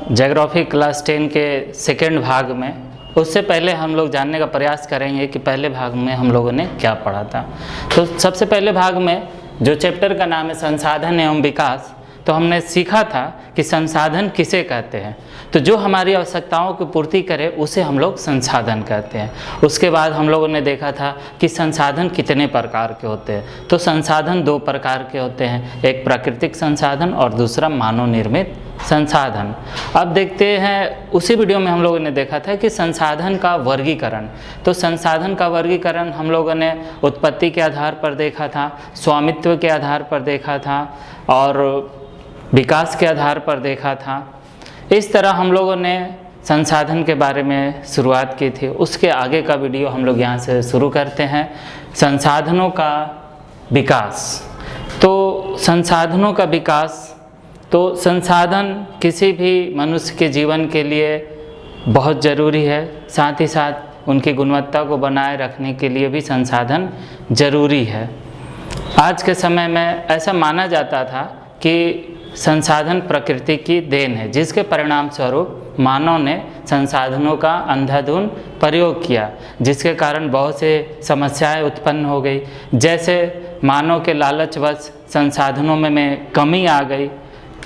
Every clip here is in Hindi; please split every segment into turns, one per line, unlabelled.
ज्योग्राफी क्लास 10 के सेकेंड भाग में, उससे पहले हम लोग जानने का प्रयास करेंगे कि पहले भाग में हम लोगों ने क्या पढ़ा था। तो सबसे पहले भाग में जो चैप्टर का नाम है संसाधन एवं विकास, तो हमने सीखा था कि संसाधन किसे कहते हैं। तो जो हमारी आवश्यकताओं की पूर्ति करे उसे हम लोग संसाधन कहते हैं। उसके बाद हम लोगों ने देखा था कि संसाधन कितने प्रकार के होते हैं। तो संसाधन दो प्रकार के होते हैं, एक प्राकृतिक संसाधन और दूसरा मानव निर्मित संसाधन। अब देखते हैं, उसी वीडियो में हम लोगों ने देखा था कि संसाधन का वर्गीकरण। तो संसाधन का वर्गीकरण हम लोगों ने उत्पत्ति के आधार पर देखा था, स्वामित्व के आधार पर देखा था और विकास के आधार पर देखा था। इस तरह हम लोगों ने संसाधन के बारे में शुरुआत की थी। उसके आगे का वीडियो हम लोग यहाँ से शुरू करते हैं, संसाधनों का विकास। तो संसाधनों का विकास, तो संसाधन किसी भी मनुष्य के जीवन के लिए बहुत ज़रूरी है, साथ ही साथ उनकी गुणवत्ता को बनाए रखने के लिए भी संसाधन ज़रूरी है। आज के समय में ऐसा माना जाता था कि संसाधन प्रकृति की देन है, जिसके परिणाम स्वरूप मानव ने संसाधनों का अंधाधुंध प्रयोग किया, जिसके कारण बहुत से समस्याएं उत्पन्न हो गई। जैसे मानव के लालचवश संसाधनों में कमी आ गई,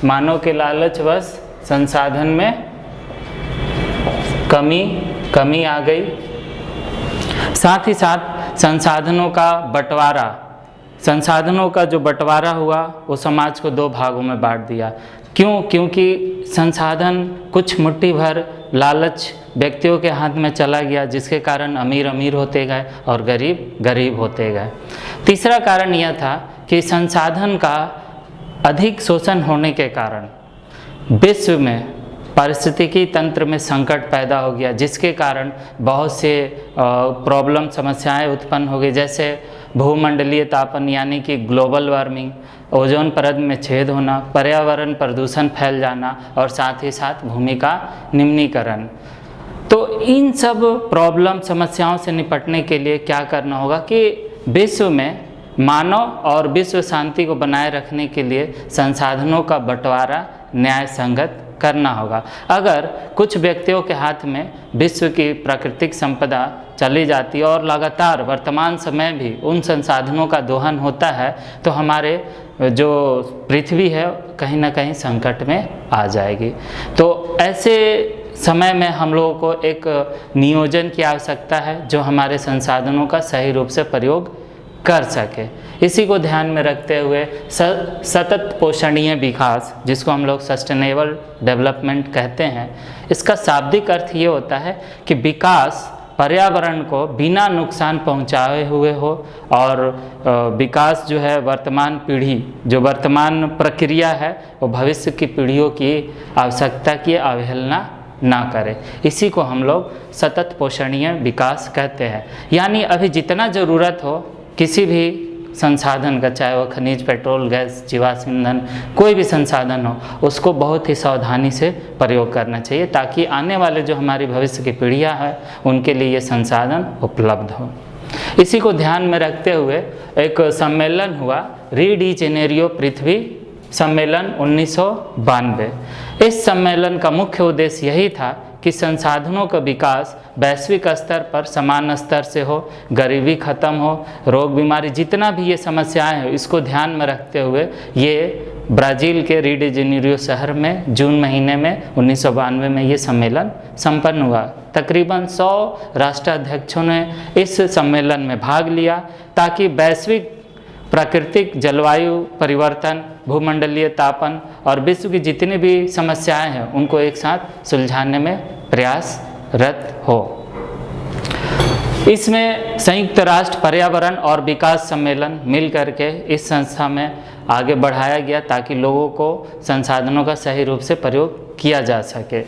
मानव के लालचवश संसाधन में कमी आ गई। साथ ही साथ संसाधनों का बंटवारा, संसाधनों का जो बंटवारा हुआ वो समाज को दो भागों में बांट दिया। क्यों? क्योंकि संसाधन कुछ मुट्ठी भर लालच व्यक्तियों के हाथ में चला गया, जिसके कारण अमीर अमीर होते गए और गरीब गरीब होते गए। तीसरा कारण यह था कि संसाधन का अधिक शोषण होने के कारण विश्व में पारिस्थितिकी तंत्र में संकट पैदा हो गया, जिसके कारण बहुत से प्रॉब्लम समस्याएं उत्पन्न हो गई। जैसे भूमंडलीय तापन यानी कि ग्लोबल वार्मिंग, ओजोन परत में छेद होना, पर्यावरण प्रदूषण फैल जाना और साथ ही साथ भूमि का निम्नीकरण। तो इन सब प्रॉब्लम समस्याओं से निपटने के लिए क्या करना होगा कि विश्व में मानव और विश्व शांति को बनाए रखने के लिए संसाधनों का बंटवारा न्याय संगत करना होगा। अगर कुछ व्यक्तियों के हाथ में विश्व की प्राकृतिक संपदा चली जाती है और लगातार वर्तमान समय भी उन संसाधनों का दोहन होता है, तो हमारे जो पृथ्वी है कहीं ना कहीं संकट में आ जाएगी। तो ऐसे समय में हम लोगों को एक नियोजन की आवश्यकता है जो हमारे संसाधनों का सही रूप से प्रयोग कर सके। इसी को ध्यान में रखते हुए सतत पोषणीय विकास, जिसको हम लोग सस्टेनेबल डेवलपमेंट कहते हैं, इसका शाब्दिक अर्थ ये होता है कि विकास पर्यावरण को बिना नुकसान पहुंचाए हुए हो और विकास जो है वर्तमान पीढ़ी, जो वर्तमान प्रक्रिया है वो भविष्य की पीढ़ियों की आवश्यकता की अवहेलना ना करे। इसी को हम लोग सतत पोषणीय विकास कहते हैं। यानी अभी जितना ज़रूरत हो किसी भी संसाधन का, चाहे वह खनिज, पेट्रोल, गैस, जीवाश्म ईंधन, कोई भी संसाधन हो, उसको बहुत ही सावधानी से प्रयोग करना चाहिए ताकि आने वाले जो हमारी भविष्य की पीढ़ियां हैं उनके लिए ये संसाधन उपलब्ध हो। इसी को ध्यान में रखते हुए एक सम्मेलन हुआ, री डी जेनेरियो पृथ्वी सम्मेलन 1992। इस सम्मेलन का मुख्य उद्देश्य यही था कि संसाधनों का विकास वैश्विक स्तर पर समान स्तर से हो, गरीबी खत्म हो, रोग बीमारी जितना भी ये समस्याएं हैं, इसको ध्यान में रखते हुए ये ब्राज़ील के री डी जेनेरियो शहर में जून महीने में 1992 में ये सम्मेलन संपन्न हुआ। तकरीबन 100 राष्ट्राध्यक्षों ने इस सम्मेलन में भाग लिया ताकि वैश्विक प्राकृतिक जलवायु परिवर्तन, भूमंडलीय तापन और विश्व की जितनी भी समस्याएं हैं उनको एक साथ सुलझाने में प्रयासरत हो। इसमें संयुक्त राष्ट्र पर्यावरण और विकास सम्मेलन मिल करके इस संस्था में आगे बढ़ाया गया ताकि लोगों को संसाधनों का सही रूप से प्रयोग किया जा सके।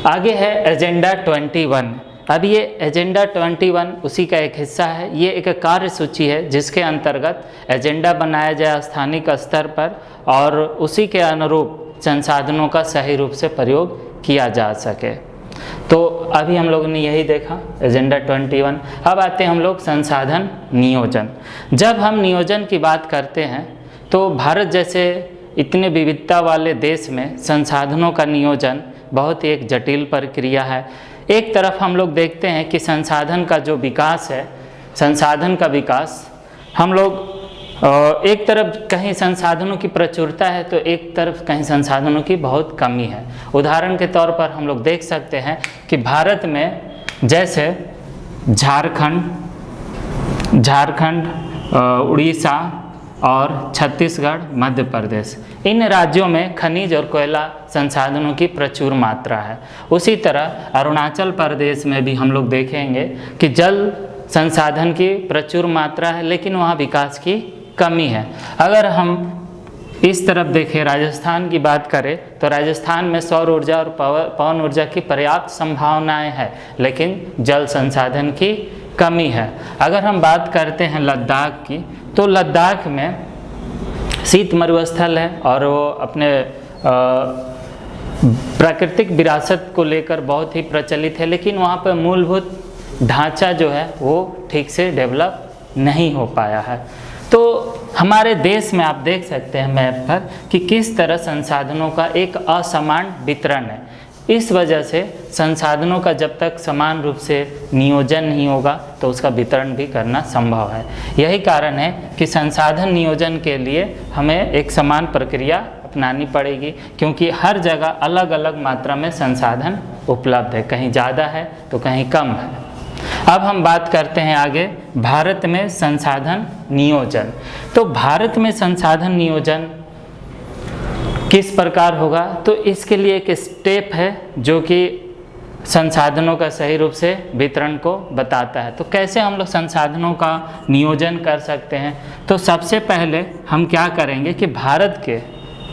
आगे है एजेंडा 21। अब ये एजेंडा 21 उसी का एक हिस्सा है। ये एक कार्य सूची है जिसके अंतर्गत एजेंडा बनाया जाए स्थानिक स्तर पर और उसी के अनुरूप संसाधनों का सही रूप से प्रयोग किया जा सके। तो अभी हम लोगों ने यही देखा एजेंडा 21। अब आते हैं हम लोग संसाधन नियोजन। जब हम नियोजन की बात करते हैं तो भारत जैसे इतने विविधता वाले देश में संसाधनों का नियोजन बहुत ही एक जटिल प्रक्रिया है। एक तरफ हम लोग देखते हैं कि संसाधन का जो विकास है, संसाधन का विकास, हम लोग एक तरफ कहीं संसाधनों की प्रचुरता है तो एक तरफ कहीं संसाधनों की बहुत कमी है। उदाहरण के तौर पर हम लोग देख सकते हैं कि भारत में जैसे झारखंड, उड़ीसा और छत्तीसगढ़, मध्य प्रदेश, इन राज्यों में खनिज और कोयला संसाधनों की प्रचुर मात्रा है। उसी तरह अरुणाचल प्रदेश में भी हम लोग देखेंगे कि जल संसाधन की प्रचुर मात्रा है, लेकिन वहाँ विकास की कमी है। अगर हम इस तरफ देखें, राजस्थान की बात करें तो राजस्थान में सौर ऊर्जा और पवन ऊर्जा की पर्याप्त संभावनाएं हैं, लेकिन जल संसाधन की कमी है। अगर हम बात करते हैं लद्दाख की, तो लद्दाख में शीत मरुस्थल है और वो अपने प्राकृतिक विरासत को लेकर बहुत ही प्रचलित है, लेकिन वहाँ पर मूलभूत ढांचा जो है वो ठीक से डेवलप नहीं हो पाया है। तो हमारे देश में आप देख सकते हैं मैप पर कि किस तरह संसाधनों का एक असमान वितरण है। इस वजह से संसाधनों का जब तक समान रूप से नियोजन नहीं होगा तो उसका वितरण भी करना संभव है। यही कारण है कि संसाधन नियोजन के लिए हमें एक समान प्रक्रिया अपनानी पड़ेगी, क्योंकि हर जगह अलग अलग मात्रा में संसाधन उपलब्ध है, कहीं ज़्यादा है तो कहीं कम है। अब हम बात करते हैं आगे भारत में संसाधन नियोजन। तो भारत में संसाधन नियोजन किस प्रकार होगा, तो इसके लिए एक स्टेप है जो कि संसाधनों का सही रूप से वितरण को बताता है। तो कैसे हम लोग संसाधनों का नियोजन कर सकते हैं, तो सबसे पहले हम क्या करेंगे कि भारत के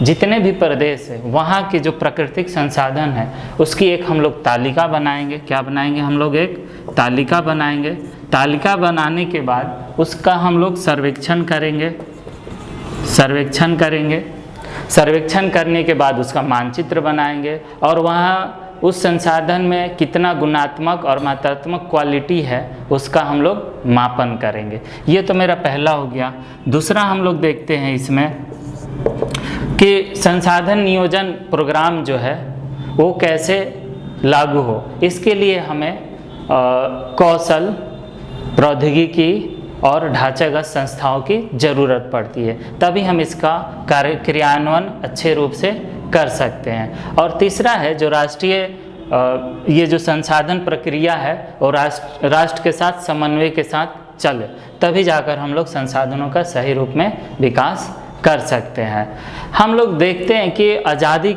जितने भी प्रदेश है वहाँ के जो प्राकृतिक संसाधन है उसकी एक हम लोग तालिका बनाएंगे। क्या बनाएंगे, हम लोग एक तालिका बनाएंगे। तालिका बनाने के बाद उसका हम लोग सर्वेक्षण करेंगे। सर्वेक्षण करने के बाद उसका मानचित्र बनाएंगे और वहाँ उस संसाधन में कितना गुणात्मक और मात्रात्मक क्वालिटी है उसका हम लोग मापन करेंगे। ये तो मेरा पहला हो गया। दूसरा हम लोग देखते हैं इसमें कि संसाधन नियोजन प्रोग्राम जो है वो कैसे लागू हो। इसके लिए हमें कौशल, प्रौद्योगिकी और ढांचागत संस्थाओं की ज़रूरत पड़ती है, तभी हम इसका क्रियान्वयन अच्छे रूप से कर सकते हैं। और तीसरा है जो राष्ट्रीय ये जो संसाधन प्रक्रिया है वो राष्ट्र के साथ समन्वय के साथ चले, तभी जाकर हम लोग संसाधनों का सही रूप में विकास कर सकते हैं। हम लोग देखते हैं कि आज़ादी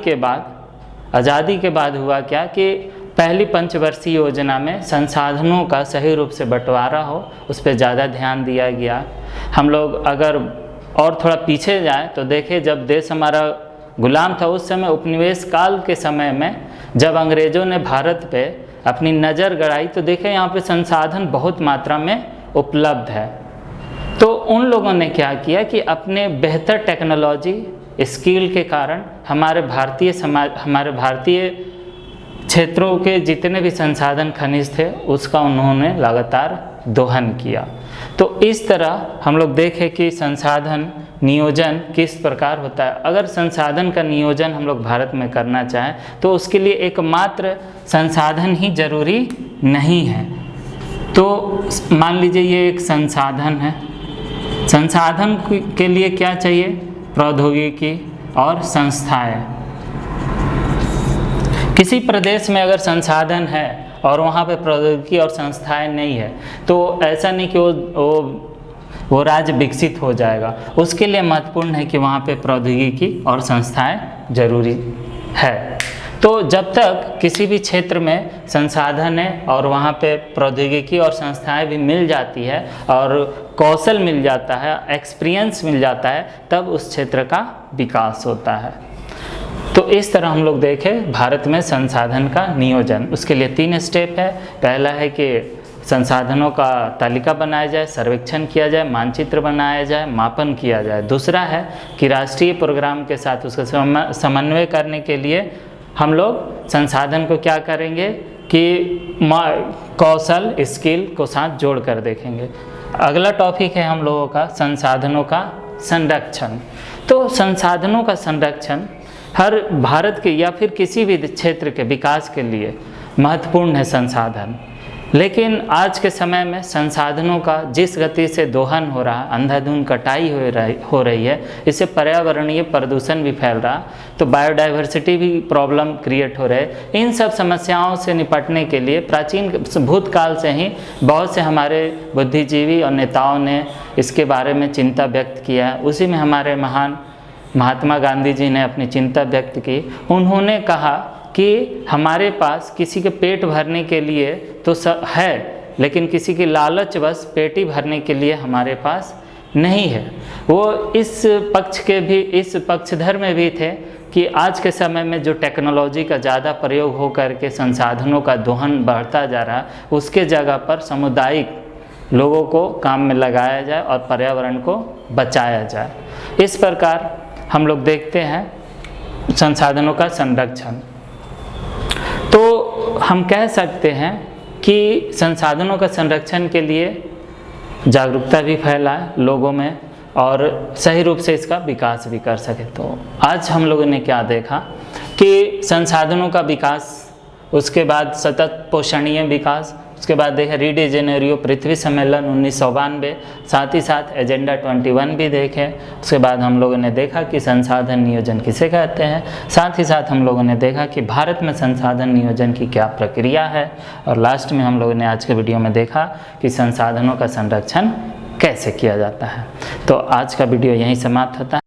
के बाद हुआ क्या कि पहली पंचवर्षीय योजना में संसाधनों का सही रूप से बंटवारा हो, उस पर ज़्यादा ध्यान दिया गया। हम लोग अगर और थोड़ा पीछे जाएं तो देखें, जब देश हमारा गुलाम था उस समय उपनिवेश काल के समय में जब अंग्रेज़ों ने भारत पे अपनी नज़र गड़ाई तो देखें यहाँ पे संसाधन बहुत मात्रा में उपलब्ध है। तो उन लोगों ने क्या किया कि अपने बेहतर टेक्नोलॉजी स्किल के कारण हमारे भारतीय क्षेत्रों के जितने भी संसाधन खनिज थे उसका उन्होंने लगातार दोहन किया। तो इस तरह हम लोग देखें कि संसाधन नियोजन किस प्रकार होता है। अगर संसाधन का नियोजन हम लोग भारत में करना चाहें तो उसके लिए एकमात्र संसाधन ही जरूरी नहीं है। तो मान लीजिए ये एक संसाधन है, संसाधन के लिए क्या चाहिए, प्रौद्योगिकी और संस्थाएं। किसी प्रदेश में अगर संसाधन है और वहाँ पे प्रौद्योगिकी और संस्थाएं नहीं है तो ऐसा नहीं कि वो राज्य विकसित हो जाएगा। उसके लिए महत्वपूर्ण है कि वहाँ पे प्रौद्योगिकी और संस्थाएं जरूरी है। तो जब तक किसी भी क्षेत्र में संसाधन है और वहाँ पे प्रौद्योगिकी और संस्थाएं भी मिल जाती है और कौशल मिल जाता है, एक्सपीरियंस मिल जाता है, तब उस क्षेत्र का विकास होता है। तो इस तरह हम लोग देखें भारत में संसाधन का नियोजन, उसके लिए 3 स्टेप है। पहला है कि संसाधनों का तालिका बनाया जाए, सर्वेक्षण किया जाए, मानचित्र बनाया जाए, मापन किया जाए। दूसरा है कि राष्ट्रीय प्रोग्राम के साथ उसका समन्वय करने के लिए हम लोग संसाधन को क्या करेंगे कि कौशल, स्किल को साथ जोड़ कर देखेंगे। अगला टॉपिक है हम लोगों का संसाधनों का संरक्षण। तो संसाधनों का संरक्षण हर भारत के या फिर किसी भी क्षेत्र के विकास के लिए महत्वपूर्ण है संसाधन। लेकिन आज के समय में संसाधनों का जिस गति से दोहन हो रहा, अंधाधुंध कटाई हो रही है, इससे पर्यावरणीय प्रदूषण भी फैल रहा, तो बायोडाइवर्सिटी भी प्रॉब्लम क्रिएट हो रहे। इन सब समस्याओं से निपटने के लिए प्राचीन भूतकाल से ही बहुत से हमारे बुद्धिजीवी और नेताओं ने इसके बारे में चिंता व्यक्त किया। उसी में हमारे महान महात्मा गांधी जी ने अपनी चिंता व्यक्त की। उन्होंने कहा कि हमारे पास किसी के पेट भरने के लिए तो है, लेकिन किसी की लालचवश पेटी भरने के लिए हमारे पास नहीं है। वो इस पक्षधर में भी थे कि आज के समय में जो टेक्नोलॉजी का ज़्यादा प्रयोग हो करके संसाधनों का दोहन बढ़ता जा रहा, उसके जगह पर सामुदायिक लोगों को काम में लगाया जाए और पर्यावरण को बचाया जाए। इस प्रकार हम लोग देखते हैं संसाधनों का संरक्षण। तो हम कह सकते हैं कि संसाधनों का संरक्षण के लिए जागरूकता भी फैलाए लोगों में और सही रूप से इसका विकास भी कर सके। तो आज हम लोगों ने क्या देखा कि संसाधनों का विकास, उसके बाद सतत पोषणीय विकास, उसके बाद देखा री डे जेनेरियो पृथ्वी सम्मेलन 1992, साथ ही साथ एजेंडा 21 भी देखे। उसके बाद हम लोगों ने देखा कि संसाधन नियोजन किसे कहते हैं। साथ ही साथ हम लोगों ने देखा कि भारत में संसाधन नियोजन की क्या प्रक्रिया है। और लास्ट में हम लोगों ने आज के वीडियो में देखा कि संसाधनों का संरक्षण कैसे किया जाता है। तो आज का वीडियो यहीं समाप्त होता है।